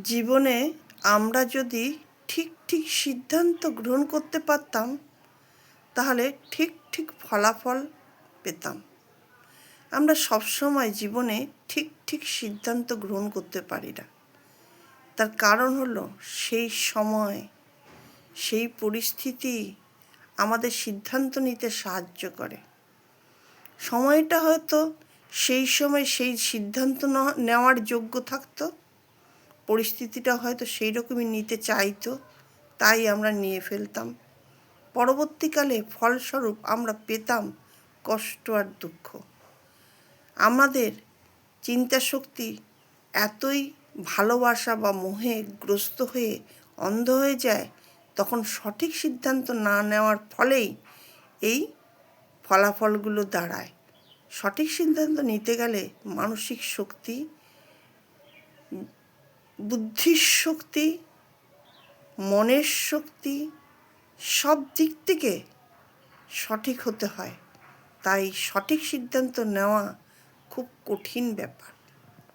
জীবনে আমরা যদি ঠিক ঠিক সিদ্ধান্ত গ্রহণ করতে পারতাম তাহলে ঠিক ঠিক ফলাফল পেতাম। আমরা সবসময় জীবনে ঠিক ঠিক সিদ্ধান্ত গ্রহণ করতে পারি না। তার কারণ হলো সেই সময় সেই পরিস্থিতি আমাদের সিদ্ধান্ত নিতে সাহায্য করে। সময়টা হয়তো সেই সময় সেই সিদ্ধান্ত নেওয়ার যোগ্য থাকতো, পরিস্থিতিটা হয়তো সেই রকমই নিতে চাইতো, তাই আমরা নিয়ে ফেলতাম। পরবর্তীকালে ফলস্বরূপ আমরা পেতাম কষ্ট আর দুঃখ। আমাদের চিন্তাশক্তি এতই ভালোবাসা বা মোহে গ্রস্ত হয়ে অন্ধ হয়ে যায়, তখন সঠিক সিদ্ধান্ত না নেওয়ার ফলেই এই ফলাফলগুলো দাঁড়ায়। সঠিক সিদ্ধান্ত নিতে গেলে মানসিক শক্তি, বুদ্ধির শক্তি, মনের শক্তি সব দিক থেকে সঠিক হতে হয়। তাই সঠিক সিদ্ধান্ত নেওয়া খুব কঠিন ব্যাপার।